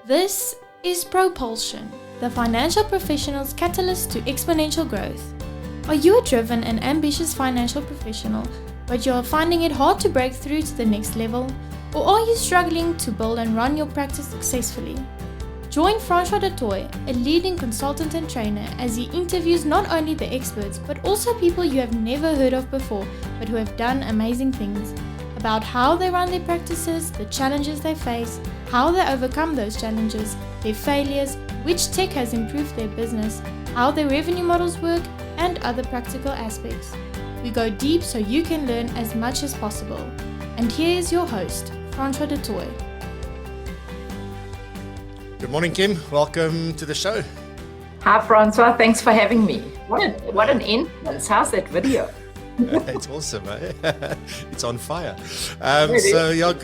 This is PROpulsion, the financial professional's catalyst to exponential growth. Are you a driven and ambitious financial professional, but you're finding it hard to break through to the next level? Or are you struggling to build and run your practice successfully? Join Francois Dutoy, a leading consultant and trainer, as he interviews not only the experts, but also people you have never heard of before, but who have done amazing things, about how they run their practices, the challenges they face, how they overcome those challenges, their failures, which tech has improved their business, how their revenue models work, and other practical aspects. We go deep so you can learn as much as possible. And here is your host, Francois Dutoy. Good morning, Kim. Welcome to the show. Hi, Francois. Thanks for having me. What an entrance. How's that video? It's awesome, eh? It's on fire. So, yeah,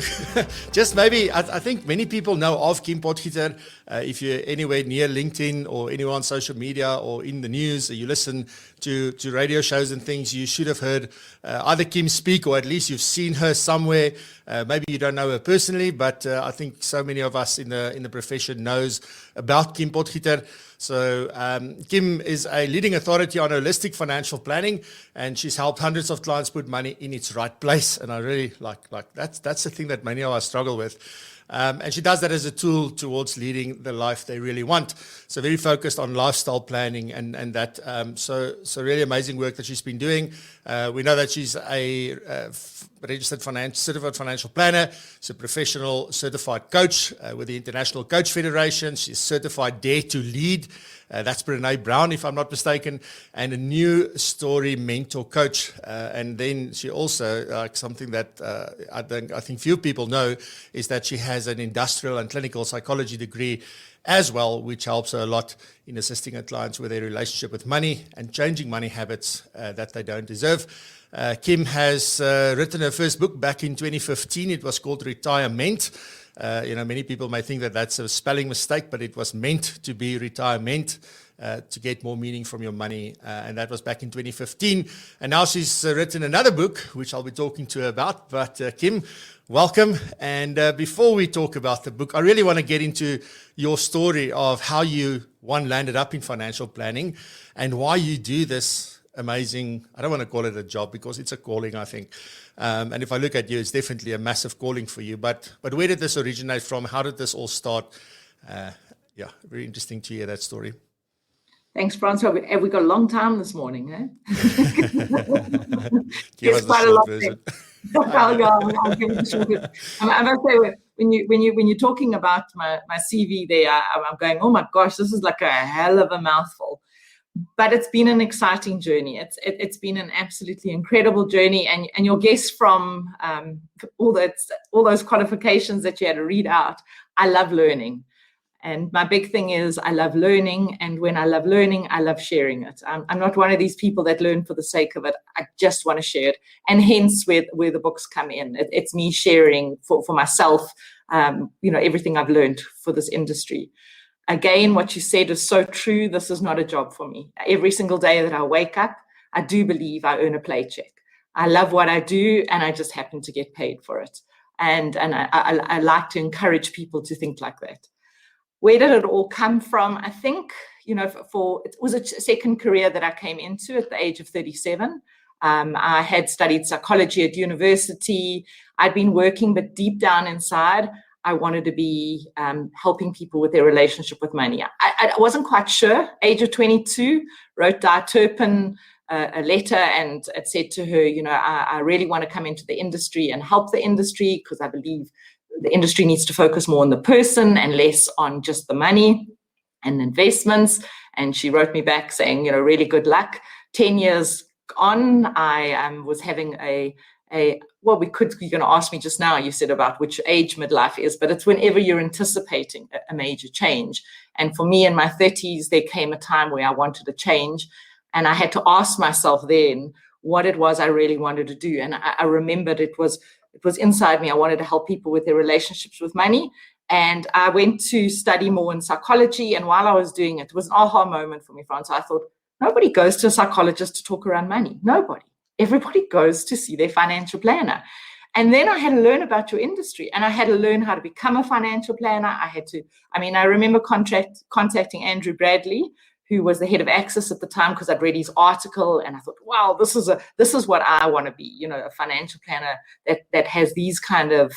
just maybe, I think many people know of Kim Potgieter. If you're anywhere near LinkedIn or anywhere on social media or in the news, or you listen to radio shows and things, you should have heard either Kim speak, or at least you've seen her somewhere. Maybe you don't know her personally, but I think so many of us in the profession knows about Kim Potgieter. So Kim is a leading authority on holistic financial planning, and she's helped hundreds of clients put money in its right place. And I really like that's the thing that many of us struggle with. And she does that as a tool towards leading the life they really want. So very focused on lifestyle planning and that. So really amazing work that she's been doing. We know that she's a registered certified financial planner. She's a professional certified coach with the International Coach Federation. She's certified Dare to Lead. That's Brené Brown, if I'm not mistaken, and a new story mentor coach. And then she also, something that I think few people know, is that she has an industrial and clinical psychology degree as well, which helps her a lot in assisting her clients with their relationship with money and changing money habits that they don't deserve. Kim has written her first book back in 2015. It was called Retirement. Many people may think that that's a spelling mistake, but it was meant to be retirement, to get more meaning from your money. And that was back in 2015. And now she's written another book, which I'll be talking to her about. But Kim, welcome. And before we talk about the book, I really want to get into your story of how you, landed up in financial planning and why you do this amazing, I don't want to call it a job because it's a calling, I think. And if I look at you, it's definitely a massive calling for you. But where did this originate from? How did this all start? Very interesting to hear that story. Thanks, Francois. We got a long time this morning, eh? Give us the short version. I'll give it the short version. I must say, when you're talking about my CV there, I'm going, oh my gosh, this is like a hell of a mouthful. But it's been an exciting journey. It's been an absolutely incredible journey. And your guess from all those qualifications that you had to read out, I love learning. And my big thing is I love learning. And when I love learning, I love sharing it. I'm not one of these people that learn for the sake of it. I just want to share it. And hence where the books come in. It's me sharing for myself, everything I've learned for this industry. Again, what you said is so true. This is not a job for me. Every single day that I wake up, I do believe I earn a paycheck. I love what I do, and I just happen to get paid for it. And I like to encourage people to think like that. Where did it all come from? I think, it was a second career that I came into at the age of 37. I had studied psychology at university. I'd been working, but deep down inside, I wanted to be helping people with their relationship with money. I wasn't quite sure. Age of 22, wrote Di Turpin a letter, and it said to her, I really want to come into the industry and help the industry because I believe the industry needs to focus more on the person and less on just the money and investments. And she wrote me back saying, really good luck. 10 years on, I was having you're going to ask me just now, you said about which age midlife is, but it's whenever you're anticipating a major change. And for me in my 30s, there came a time where I wanted a change. And I had to ask myself then what it was I really wanted to do. And I remembered it was inside me. I wanted to help people with their relationships with money. And I went to study more in psychology. And while I was doing it, it was an aha moment for me, Francois. I thought, nobody goes to a psychologist to talk around money. Nobody. Everybody goes to see their financial planner. And then I had to learn about your industry, and I had to learn how to become a financial planner. I remember contacting Andrew Bradley, who was the head of Access at the time, because I'd read his article and I thought, wow, this is what I want to be, a financial planner that has these kind of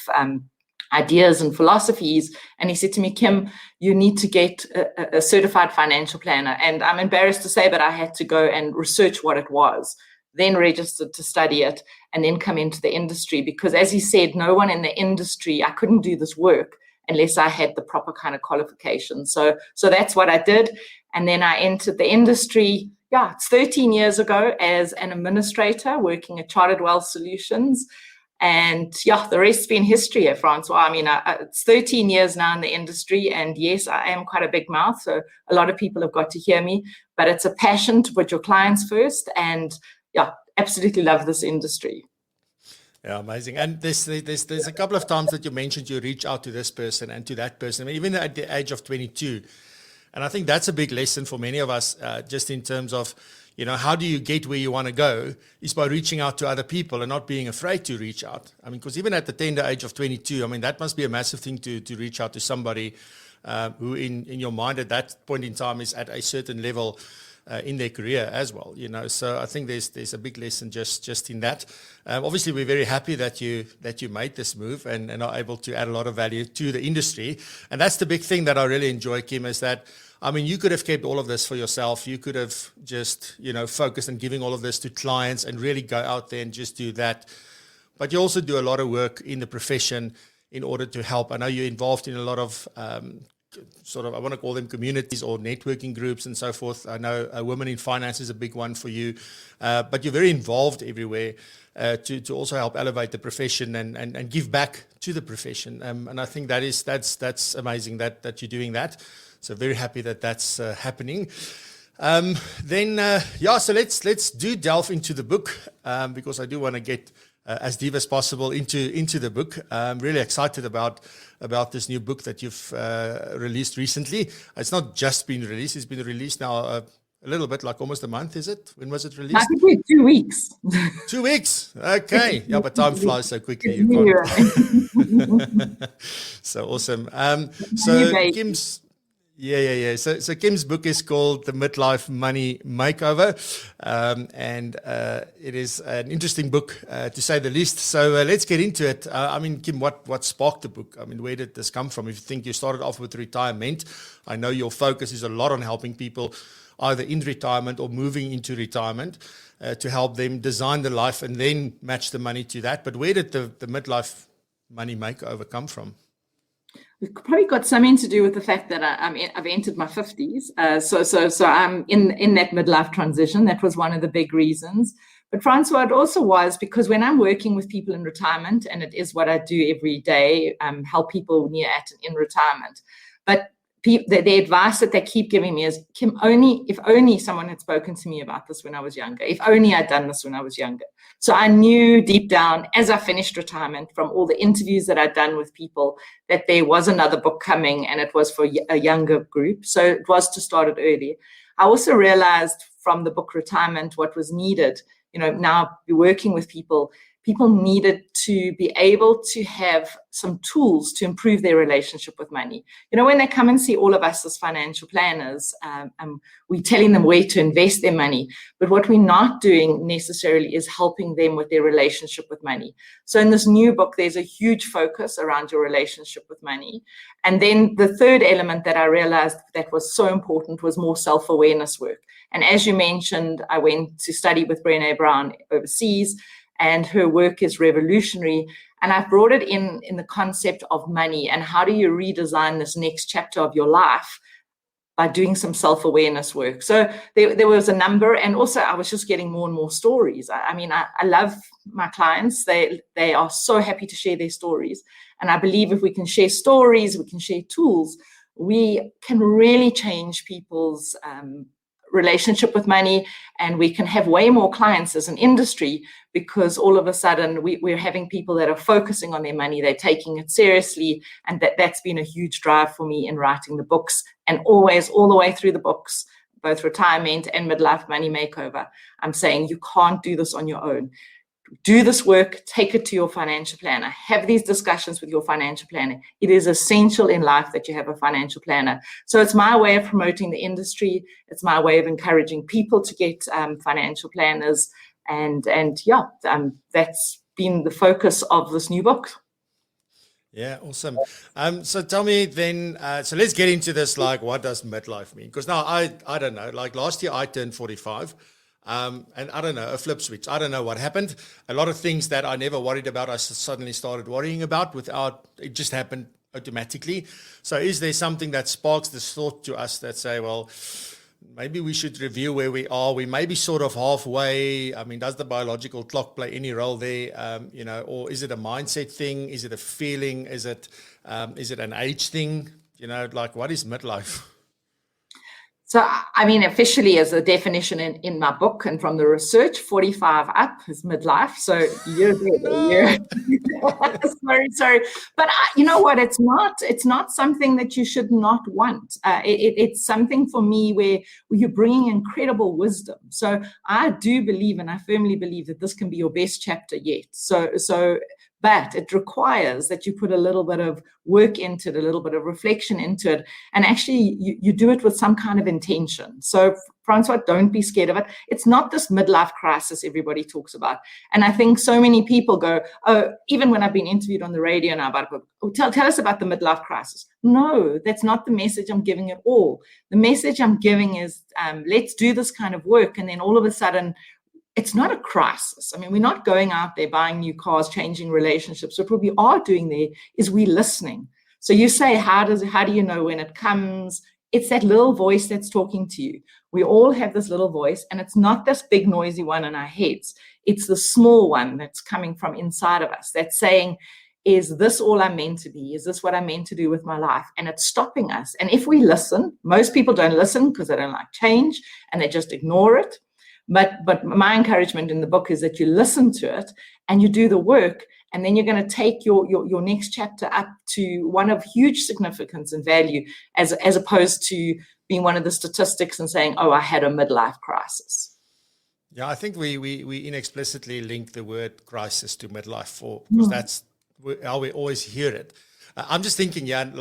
ideas and philosophies. And he said to me, Kim, you need to get a certified financial planner. And I'm embarrassed to say, but I had to go and research what it was, then registered to study it, and then come into the industry. Because as he said, no one in the industry, I couldn't do this work unless I had the proper kind of qualifications. So that's what I did. And then I entered the industry, it's 13 years ago, as an administrator working at Chartered Wealth Solutions. And the rest's been history, Francois. I mean, it's 13 years now in the industry, and yes, I am quite a big mouth, so a lot of people have got to hear me, but it's a passion to put your clients first, and absolutely love this industry. Yeah, amazing. And there's a couple of times that you mentioned you reach out to this person and to that person, I mean, even at the age of 22. And I think that's a big lesson for many of us, just in terms of, how do you get where you want to go, is by reaching out to other people and not being afraid to reach out. I mean, because even at the tender age of 22, I mean, that must be a massive thing to reach out to somebody who in your mind at that point in time is at a certain level in their career as well, So I think there's a big lesson just in that. Obviously, we're very happy that you made this move and are able to add a lot of value to the industry. And that's the big thing that I really enjoy, Kim, is that, I mean, you could have kept all of this for yourself. You could have just, focused on giving all of this to clients and really go out there and just do that. But you also do a lot of work in the profession in order to help. I know you're involved in a lot of I want to call them communities or networking groups and so forth. I know Women in Finance is a big one for you, but you're very involved everywhere to also help elevate the profession and give back to the profession. And I think that's amazing that you're doing that. So very happy that that's happening. So let's delve into the book, because I do want to get as deep as possible into the book. I'm really excited about this new book that you've released recently. It's not just been released; it's been released now a little bit, like almost a month. Is it? When was it released? I think we're 2 weeks. 2 weeks. Okay. Yeah, but time flies so quickly. You can't. So awesome. So Kim's. Yeah. So Kim's book is called The Midlife Money Makeover, and it is an interesting book to say the least. So let's get into it. I mean, Kim, what sparked the book? I mean, where did this come from? If you think you started off with retirement, I know your focus is a lot on helping people either in retirement or moving into retirement to help them design the life and then match the money to that. But where did the Midlife Money Makeover come from? We've probably got something to do with the fact that I've entered my 50s. So I'm in that midlife transition. That was one of the big reasons. But Francois, it also was because when I'm working with people in retirement, and it is what I do every day, help people near at and in retirement. But the advice that they keep giving me is, Kim, if only someone had spoken to me about this when I was younger, if only I'd done this when I was younger. So I knew deep down as I finished retirement from all the interviews that I'd done with people that there was another book coming, and it was for a younger group. So it was to start it early. I also realized from the book Retirement what was needed. Now working with people needed to be able to have some tools to improve their relationship with money. When they come and see all of us as financial planners, we're telling them where to invest their money. But what we're not doing necessarily is helping them with their relationship with money. So in this new book, there's a huge focus around your relationship with money. And then the third element that I realized that was so important was more self-awareness work. And as you mentioned, I went to study with Brené Brown overseas, and her work is revolutionary. And I've brought it in the concept of money and how do you redesign this next chapter of your life by doing some self-awareness work. So there was a number, and also I was just getting more and more stories. I love my clients. They are so happy to share their stories. And I believe if we can share stories, we can share tools, we can really change people's relationship with money, and we can have way more clients as an industry because all of a sudden we're having people that are focusing on their money, they're taking it seriously, and that's been a huge drive for me in writing the books, and always all the way through the books, both Retirement and Midlife Money Makeover, I'm saying you can't do this on your own. do this work, take it to your financial planner, have these discussions with your financial planner. It is essential in life that you have a financial planner. So it's my way of promoting the industry. It's my way of encouraging people to get financial planners. And that's been the focus of this new book. Yeah, awesome. So tell me then, so let's get into this, like, what does midlife mean? Because now I don't know, like last year I turned 45. And I don't know, a flip switch. I don't know what happened. A lot of things that I never worried about, I suddenly started worrying about it just happened automatically. So is there something that sparks this thought to us that say, well, maybe we should review where we are. We may be sort of halfway. I mean, does the biological clock play any role there? Or is it a mindset thing? Is it a feeling? Is it an age thing? Like, what is midlife? So, I mean, officially as a definition in my book and from the research, 45 up is midlife. So you're there. Sorry. But you know what? It's not something that you should not want. It's something for me where you're bringing incredible wisdom. So I do believe, and I firmly believe, that this can be your best chapter yet. But it requires that you put a little bit of work into it, a little bit of reflection into it, and actually you do it with some kind of intention. So, Francois, don't be scared of it. It's not this midlife crisis everybody talks about. And I think so many people go, oh, even when I've been interviewed on the radio now about, oh, tell us about the midlife crisis. No, that's not the message I'm giving at all. The message I'm giving is let's do this kind of work, and then all of a sudden, it's not a crisis. I mean, we're not going out there buying new cars, changing relationships. What we are doing there is we're listening. So you say, how do you know when it comes? It's that little voice that's talking to you. We all have this little voice, and it's not this big noisy one in our heads. It's the small one that's coming from inside of us that's saying, is this all I'm meant to be? Is this what I'm meant to do with my life? And it's stopping us. And if we listen, most people don't listen because they don't like change and they just ignore it. But my encouragement in the book is that you listen to it and you do the work, and then you're going to take your next chapter up to one of huge significance and value, as opposed to being one of the statistics and saying, oh, I had a midlife crisis. Yeah, I think we inexplicitly link the word crisis to midlife because that's how we always hear it. I'm just thinking, I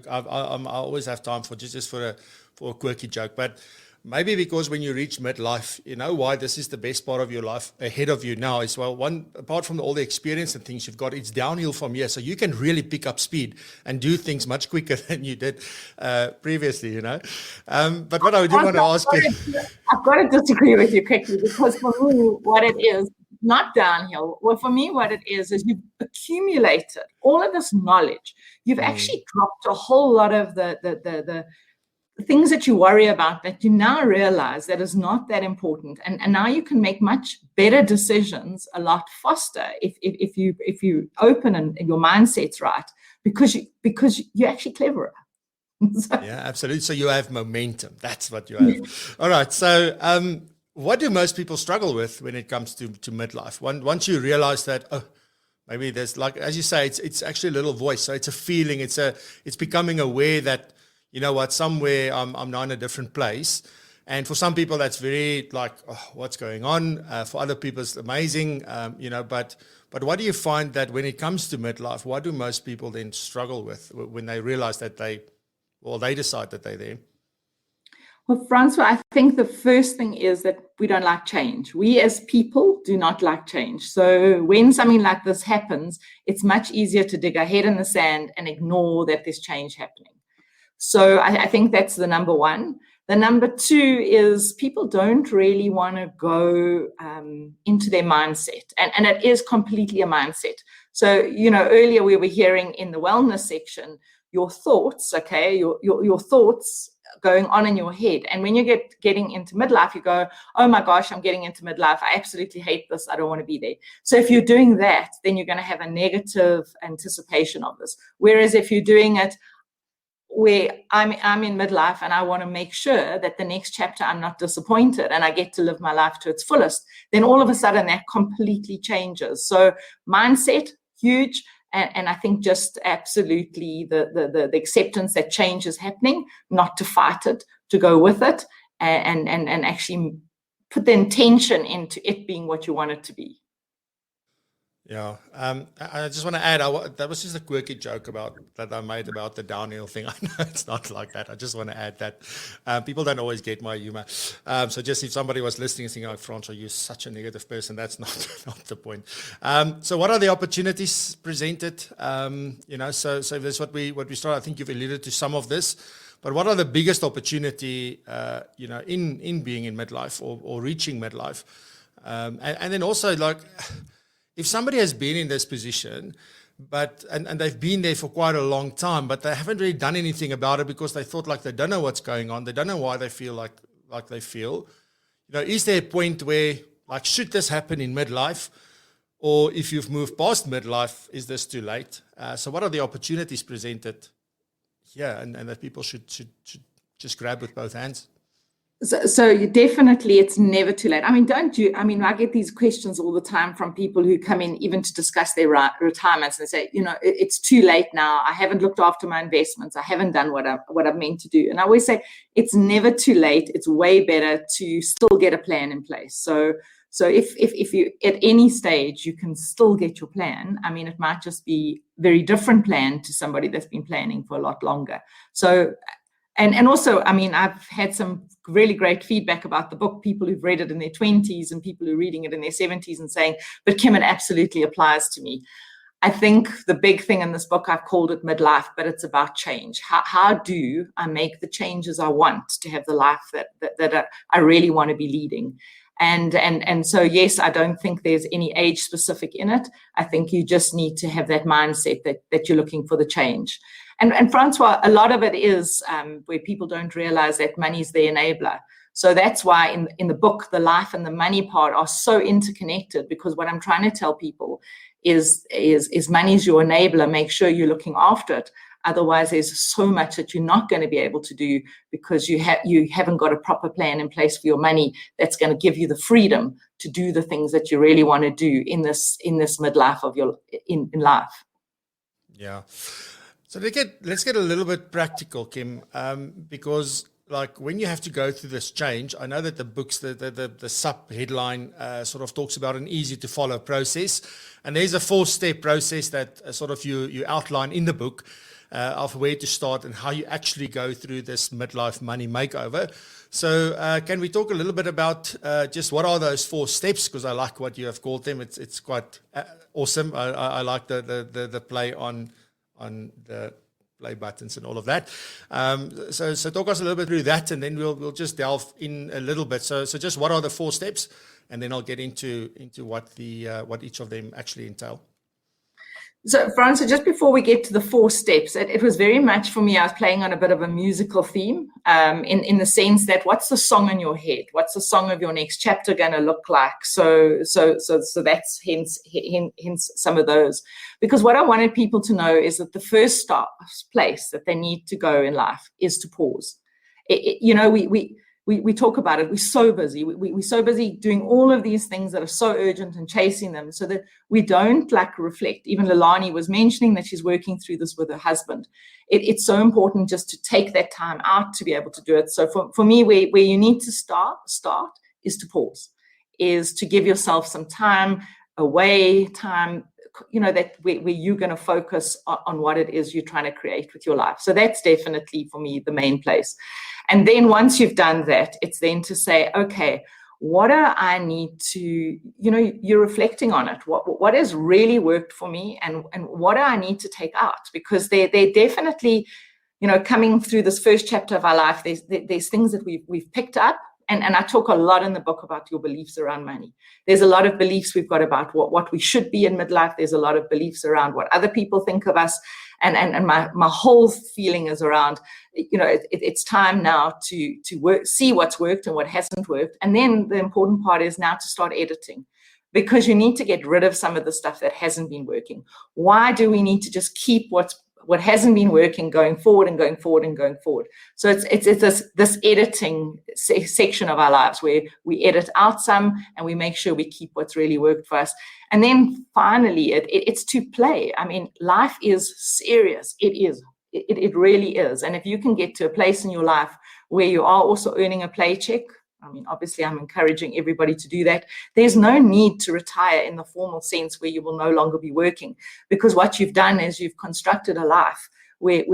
always have time for just for a quirky joke, but maybe because when you reach midlife, you know why this is the best part of your life ahead of you now is, well, one, apart from all the experience and things you've got, it's downhill from here. So you can really pick up speed and do things much quicker than you did previously, But what I do want to ask you... I've got to disagree with you quickly, because for me, what it is, not downhill. Well, for me, what it is you've accumulated all of this knowledge. You've actually dropped a whole lot of the things that you worry about that you now realize that is not that important, and now you can make much better decisions a lot faster if you open and your mindset's right, because you're actually cleverer. Yeah, absolutely. So you have momentum. That's what you have. All right. So what do most people struggle with when it comes to midlife? Once you realize that, maybe there's, like, as you say, it's actually a little voice. So it's a feeling. It's becoming aware that, you know what, somewhere I'm now in a different place. And for some people, that's very like, oh, what's going on? For other people, it's amazing, but what do you find that when it comes to midlife, what do most people then struggle with when they realize that they decide that they're there? Well, Francois, I think the first thing is that we don't like change. We as people do not like change. So when something like this happens, it's much easier to dig our head in the sand and ignore that there's change happening. So I think that's the number one. The number two is people don't really want to go into their mindset. And it is completely a mindset. So, earlier we were hearing in the wellness section, your thoughts, okay, your thoughts going on in your head. And when you getting into midlife, you go, oh my gosh, I'm getting into midlife. I absolutely hate this. I don't want to be there. So if you're doing that, then you're going to have a negative anticipation of this. Whereas if you're doing it, where I'm in midlife and I want to make sure that the next chapter I'm not disappointed and I get to live my life to its fullest, then all of a sudden that completely changes. So mindset, huge. And I think just absolutely the acceptance that change is happening, not to fight it, to go with it, and actually put the intention into it being what you want it to be. Yeah, I just want to add, that was just a quirky joke that I made about the downhill thing. I know it's not like that. I just want to add that people don't always get my humor. So just if somebody was listening and thinking, "Oh, Francois, you're such a negative person," that's not the point. So what are the opportunities presented? So that's what we started. I think you've alluded to some of this, but what are the biggest opportunity, in being in midlife or reaching midlife, and then also like, if somebody has been in this position, and they've been there for quite a long time, but they haven't really done anything about it because they thought like they don't know what's going on, they don't know why they feel like they feel. Is there a point where, like, should this happen in midlife, or if you've moved past midlife, is this too late? So what are the opportunities presented here, and that people should just grab with both hands? So you definitely, it's never too late. I get these questions all the time from people who come in even to discuss their retirements, and they say, it's too late now. I haven't looked after my investments. I haven't done what I'm meant to do. And I always say, it's never too late. It's way better to still get a plan in place. So if you, at any stage, you can still get your plan. It might just be a very different plan to somebody that's been planning for a lot longer. So, and also, I've had some really great feedback about the book, people who've read it in their 20s and people who are reading it in their 70s and saying, but Kim, it absolutely applies to me. I think the big thing in this book, I've called it midlife, but it's about change. How do I make the changes I want to have the life that I really want to be leading? And so, yes, I don't think there's any age specific in it. I think you just need to have that mindset that you're looking for the change. And Francois, a lot of it is where people don't realize that money is the enabler. So that's why in the book, the life and the money part are so interconnected, because what I'm trying to tell people is money is your enabler. Make sure you're looking after it. Otherwise, there's so much that you're not going to be able to do because you haven't got a proper plan in place for your money that's going to give you the freedom to do the things that you really want to do in this midlife of your in life. Yeah. So let's get a little bit practical, Kim, because like when you have to go through this change, I know that the book's the sub headline sort of talks about an easy to follow process, and there's a 4-step process that sort of you outline in the book of where to start and how you actually go through this midlife money makeover. So can we talk a little bit about just what are those 4 steps? Because I like what you have called them. It's quite awesome. I like the play on the play buttons and all of that. So talk us a little bit through that, and then we'll just delve in a little bit. So just what are the 4 steps, and then I'll get into what each of them actually entail. So, Francois, just before we get to the 4 steps, it was very much for me, I was playing on a bit of a musical theme, in the sense that what's the song in your head? What's the song of your next chapter going to look like? So that's hence some of those. Because what I wanted people to know is that the first place that they need to go in life is to pause. We talk about it. We're so busy. We're so busy doing all of these things that are so urgent and chasing them, so that we don't reflect. Even Lilani was mentioning that she's working through this with her husband. It's so important just to take that time out to be able to do it. So for me, where you need to start is to pause, is to give yourself some time away, that where you're going to focus on what it is you're trying to create with your life. So that's definitely for me the main place. And then once you've done that, it's then to say, okay, what do I need to, you're reflecting on it. What has really worked for me, and what do I need to take out? Because they're definitely, coming through this first chapter of our life, there's things that we've picked up. And I talk a lot in the book about your beliefs around money. There's a lot of beliefs we've got about what we should be in midlife. There's a lot of beliefs around what other people think of us. And my whole feeling is around, it's time now to work, see what's worked and what hasn't worked. And then the important part is now to start editing, because you need to get rid of some of the stuff that hasn't been working. Why do we need to just keep what hasn't been working going forward and going forward and going forward? So it's this editing section of our lives where we edit out some and we make sure we keep what's really worked for us. And then finally, it's to play. Life is serious. It is. It really is. And if you can get to a place in your life where you are also earning a paycheck, I mean, obviously, I'm encouraging everybody to do that. There's no need to retire in the formal sense where you will no longer be working, because what you've done is you've constructed a life where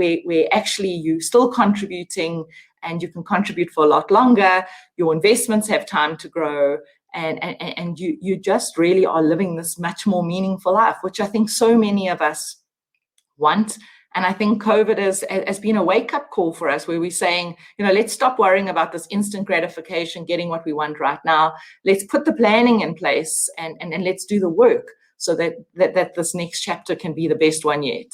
actually you're still contributing, and you can contribute for a lot longer. Your investments have time to grow, and you just really are living this much more meaningful life, which I think so many of us want. And I think COVID has been a wake-up call for us, where we're saying, let's stop worrying about this instant gratification, getting what we want right now. Let's put the planning in place, and let's do the work so that this next chapter can be the best one yet.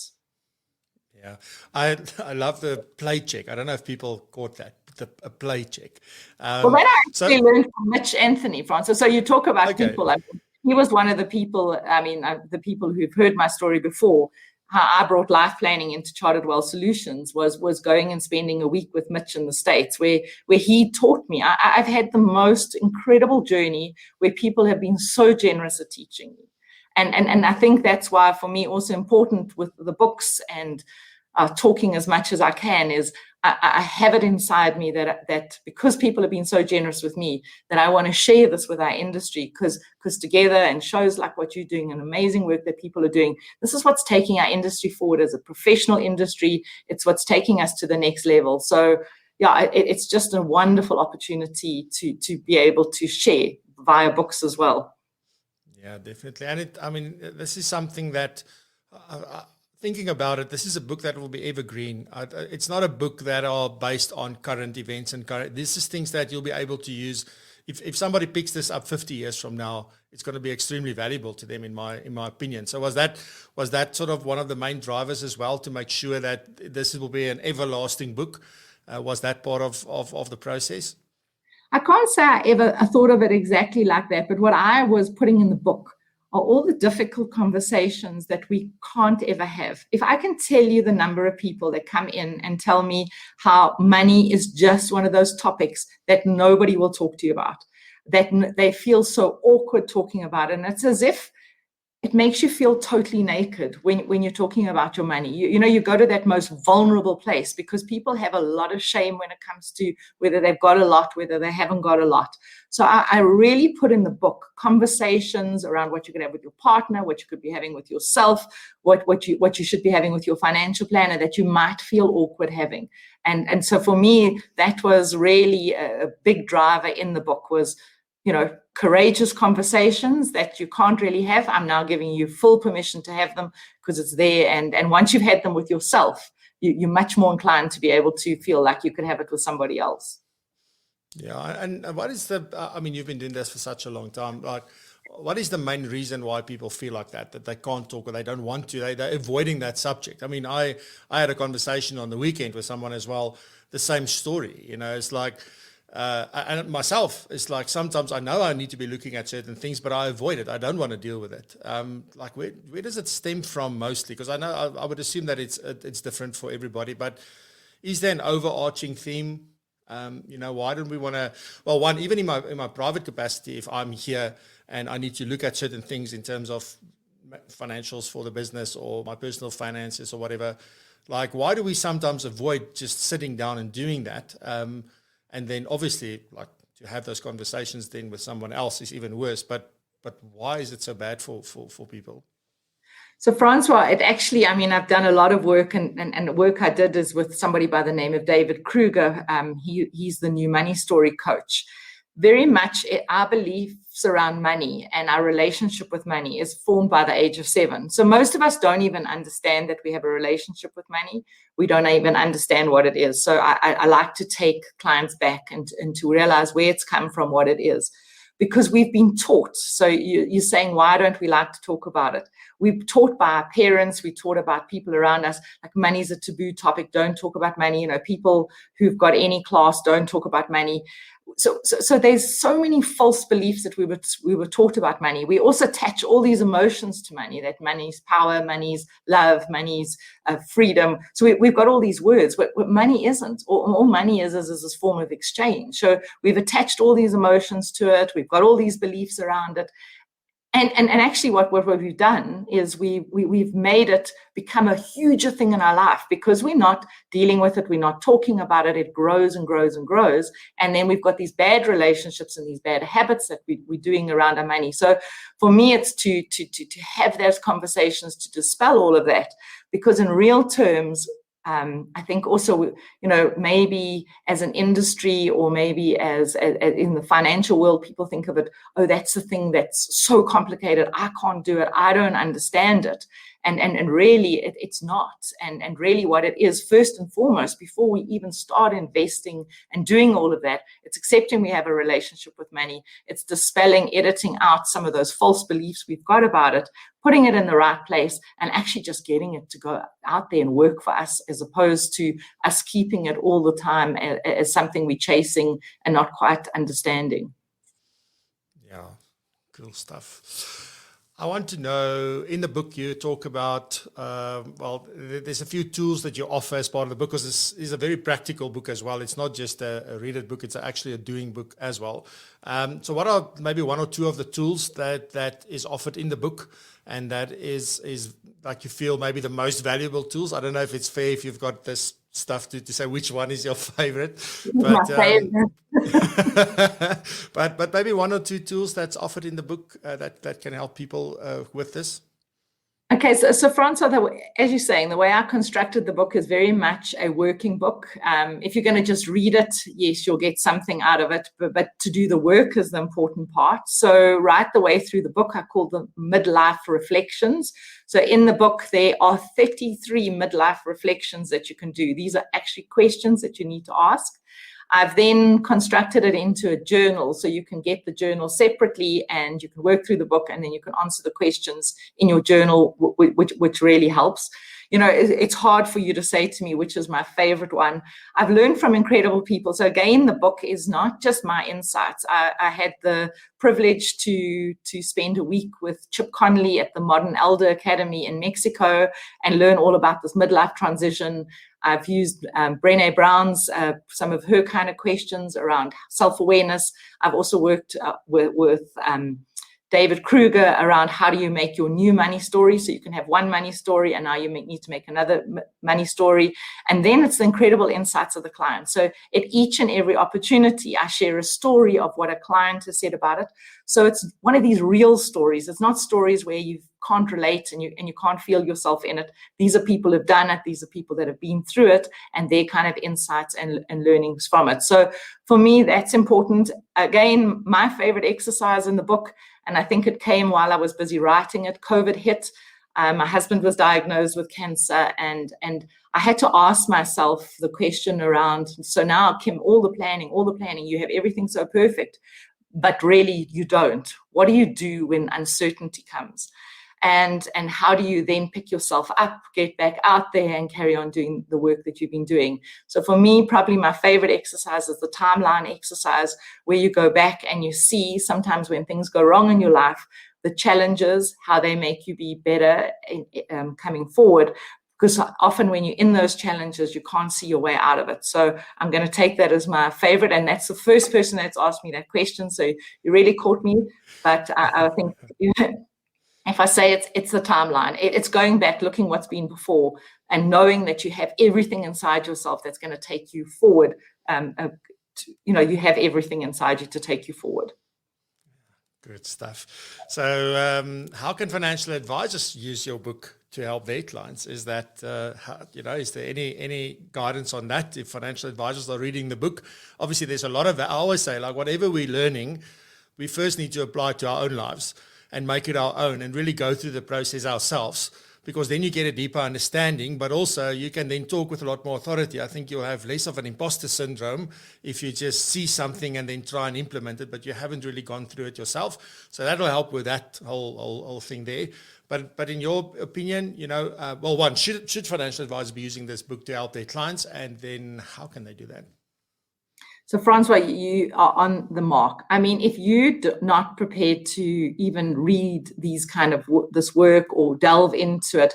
Yeah, I love the play check. I don't know if people caught that, a play check. Well, that I actually learned from Mitch Anthony, Francis. So you talk about people. He was one of the people, the people who've heard my story before. How I brought life planning into Chartered Wealth Solutions was going and spending a week with Mitch in the States, where he taught me. I've had the most incredible journey where people have been so generous at teaching me. And I think that's why, for me, also important with the books and talking as much as I can is I have it inside me that because people have been so generous with me, that I want to share this with our industry, because together, and shows like what you're doing, and amazing work that people are doing, this is what's taking our industry forward as a professional industry. It's what's taking us to the next level. So yeah, it's just a wonderful opportunity to be able to share via books as well. Yeah, definitely. And this is something that, thinking about it, this is a book that will be evergreen. It's not a book that are based on current events this is things that you'll be able to use. If somebody picks this up 50 years from now, it's going to be extremely valuable to them, in my opinion. So was that sort of one of the main drivers as well, to make sure that this will be an everlasting book? Was that part of the process? I can't say I thought of it exactly like that, but what I was putting in the book are all the difficult conversations that we can't ever have. If I can tell you the number of people that come in and tell me how money is just one of those topics that nobody will talk to you about, that they feel so awkward talking about it, and it's as if it makes you feel totally naked when you're talking about your money. You go to that most vulnerable place, because people have a lot of shame when it comes to whether they've got a lot, whether they haven't got a lot. So I really put in the book conversations around what you could have with your partner, what you could be having with yourself, what you should be having with your financial planner that you might feel awkward having. And so for me, that was really a big driver in the book, was courageous conversations that you can't really have. I'm now giving you full permission to have them, because it's there. And once you've had them with yourself, you're much more inclined to be able to feel like you can have it with somebody else. Yeah. And what is you've been doing this for such a long time. Like, what is the main reason why people feel like that they can't talk, or they don't want to? They're avoiding that subject. I had a conversation on the weekend with someone as well, the same story. It's like, and myself, it's like sometimes I know I need to be looking at certain things, but I avoid it. I don't want to deal with it. Where does it stem from mostly? Because I know I would assume that it's different for everybody, but is there an overarching theme? Why don't we want to? Well, one, even in my private capacity, if I'm here and I need to look at certain things in terms of financials for the business or my personal finances or whatever, like, why do we sometimes avoid just sitting down and doing that? And then obviously, like, to have those conversations then with someone else is even worse. But why is it so bad for people? So Francois, it actually, I've done a lot of work, and the work I did is with somebody by the name of David Kruger. He's the new money story coach. Very much our beliefs around money and our relationship with money is formed by the age of 7. So most of us don't even understand that we have a relationship with money. We don't even understand what it is. So I like to take clients back and to realize where it's come from, what it is. Because we've been taught. So you're saying, why don't we like to talk about it? We're taught by our parents. We're taught about people around us, like money's a taboo topic. Don't talk about money. People who've got any class don't talk about money. So there's so many false beliefs that we were taught about money. We also attach all these emotions to money, that money's power, money's love, money's freedom. So we've got all these words, but money isn't. All money is this form of exchange. So we've attached all these emotions to it. We've got all these beliefs around it. And actually what we've done is we've made it become a huger thing in our life, because we're not dealing with it, we're not talking about it, it grows and grows and grows. And then we've got these bad relationships and these bad habits that we're doing around our money. So for me, it's to have those conversations, to dispel all of that, because in real terms, I think also, maybe as an industry, or maybe as in the financial world, people think of it, oh, that's the thing that's so complicated, I can't do it, I don't understand it. And really, it's not. And really what it is, first and foremost, before we even start investing and doing all of that, it's accepting we have a relationship with money. It's dispelling, editing out some of those false beliefs we've got about it, putting it in the right place, and actually just getting it to go out there and work for us, as opposed to us keeping it all the time as something we're chasing and not quite understanding. Yeah, cool stuff. I want to know, in the book you talk about, there's a few tools that you offer as part of the book, because this is a very practical book as well. It's not just a read it book, it's actually a doing book as well. So what are maybe one or two of the tools that is offered in the book, and that is like you feel maybe the most valuable tools? I don't know if it's fair if you've got this stuff to say which one is your favorite, but but maybe one or two tools that's offered in the book that can help people with this. Okay, so Francois, as you're saying, the way I constructed the book is very much a working book. If you're going to just read it, yes, you'll get something out of it, but to do the work is the important part. So right the way through the book, I call them midlife reflections. So in the book, there are 33 midlife reflections that you can do. These are actually questions that you need to ask. I've then constructed it into a journal, so you can get the journal separately and you can work through the book, and then you can answer the questions in your journal, which really helps. It's hard for you to say to me which is my favorite one. I've learned from incredible people. So again, the book is not just my insights. I had the privilege to spend a week with Chip Conley at the Modern Elder Academy in Mexico and learn all about this midlife transition. I've used Brené Brown's, some of her kind of questions around self-awareness. I've also worked with David Kruger around how do you make your new money story. So you can have one money story and now you need to make another money story. And then it's the incredible insights of the client. So at each and every opportunity, I share a story of what a client has said about it. So it's one of these real stories. It's not stories where you can't relate and you can't feel yourself in it. These are people who've done it. These are people that have been through it and their kind of insights and learnings from it. So for me, that's important. Again, my favorite exercise in the book, and I think it came while I was busy writing it, COVID hit. My husband was diagnosed with cancer, and I had to ask myself the question around, so now, Kim, all the planning, you have everything so perfect, but really you don't. What do you do when uncertainty comes? And how do you then pick yourself up, get back out there and carry on doing the work that you've been doing? So for me, probably my favorite exercise is the timeline exercise, where you go back and you see sometimes when things go wrong in your life, the challenges, how they make you be better coming forward. Because often when you're in those challenges, you can't see your way out of it. So I'm going to take that as my favorite. And that's the first person that's asked me that question. So you really caught me. But I think if I say it's the timeline, it's going back, looking what's been before, and knowing that you have everything inside yourself that's going to take you forward. You have everything inside you to take you forward. Good stuff. So how can financial advisors use your book to help their clients? Is that, is there any guidance on that if financial advisors are reading the book? Obviously, there's a lot of, I always say, like whatever we're learning, we first need to apply to our own lives and make it our own and really go through the process ourselves, because then you get a deeper understanding, but also you can then talk with a lot more authority. I think you'll have less of an imposter syndrome if you just see something and then try and implement it, but you haven't really gone through it yourself. So that'll help with that whole thing there. But in your opinion, one, should financial advisors be using this book to help their clients, and then how can they do that? So Francois, you are on the mark. I mean, if you're not prepared to even read these kind of this work or delve into it,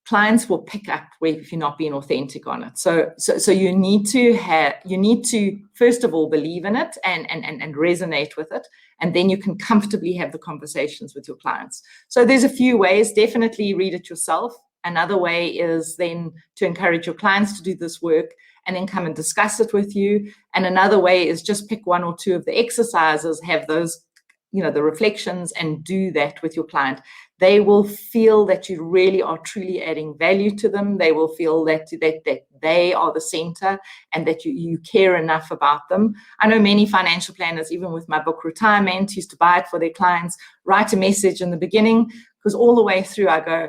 clients will pick up if you're not being authentic on it. So you need to first of all believe in it and resonate with it, and then you can comfortably have the conversations with your clients. So there's a few ways. Definitely read it yourself. Another way is then to encourage your clients to do this work and then come and discuss it with you. And another way is just pick one or two of the exercises, have those, the reflections, and do that with your client. They will feel that you really are truly adding value to them. They will feel that they are the center and that you care enough about them. I know many financial planners, even with my book Retirement, used to buy it for their clients, write a message in the beginning, because all the way through I go,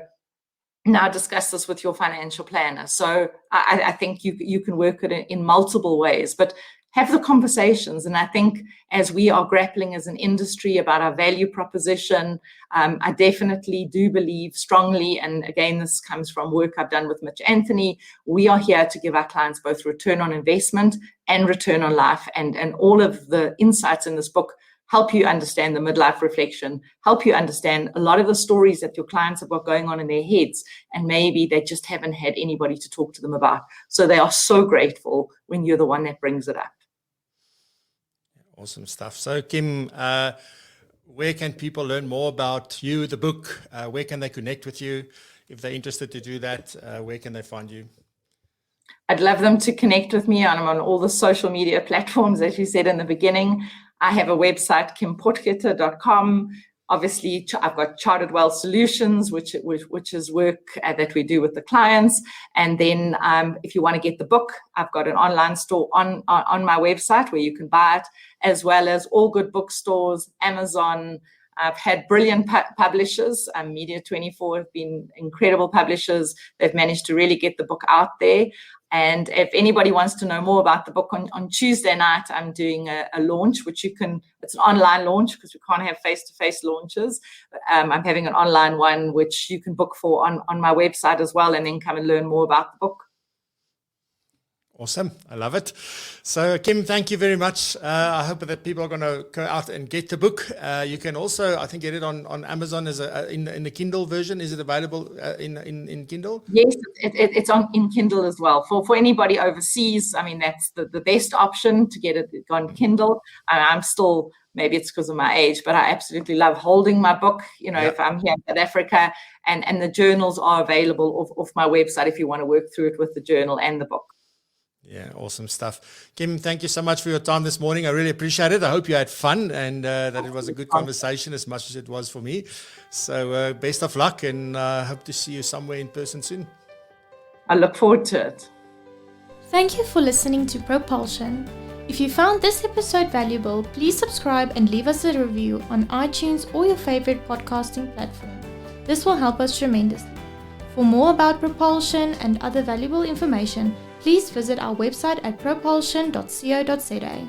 now discuss this with your financial planner. So I think you can work it in multiple ways, but have the conversations. And I think as we are grappling as an industry about our value proposition, I definitely do believe strongly, and again, this comes from work I've done with Mitch Anthony, we are here to give our clients both return on investment and return on life. And all of the insights in this book help you understand the midlife reflection, help you understand a lot of the stories that your clients have got going on in their heads, and maybe they just haven't had anybody to talk to them about. So they are so grateful when you're the one that brings it up. Awesome stuff. So Kim, where can people learn more about you, the book? Where can they connect with you? If they're interested to do that, where can they find you? I'd love them to connect with me. I'm on all the social media platforms, as you said in the beginning. I have a website, kimpotgieter.com. Obviously, I've got Chartered Wealth Solutions, which is work that we do with the clients. And then if you want to get the book, I've got an online store on my website where you can buy it, as well as all good bookstores, Amazon. I've had brilliant publishers. Media24 have been incredible publishers. They've managed to really get the book out there. And if anybody wants to know more about the book, on Tuesday night, I'm doing a launch, which it's an online launch because we can't have face-to-face launches. I'm having an online one, which you can book for on my website as well, and then come and learn more about the book. Awesome. I love it. So, Kim, thank you very much. I hope that people are going to go out and get the book. You can also, I think, get it on Amazon as in the Kindle version. Is it available in Kindle? Yes, it's in Kindle as well. For anybody overseas, I mean, that's the best option to get it on Kindle. And I'm still, maybe it's because of my age, but I absolutely love holding my book, if I'm here in South Africa. And the journals are available off my website if you want to work through it with the journal and the book. Yeah, awesome stuff. Kim, thank you so much for your time this morning. I really appreciate it. I hope you had fun and that it was a good conversation as much as it was for me. So best of luck, and hope to see you somewhere in person soon. I look forward to it. Thank you for listening to PROpulsion. If you found this episode valuable, please subscribe and leave us a review on iTunes or your favorite podcasting platform. This will help us tremendously. For more about PROpulsion and other valuable information, please visit our website at propulsion.co.za.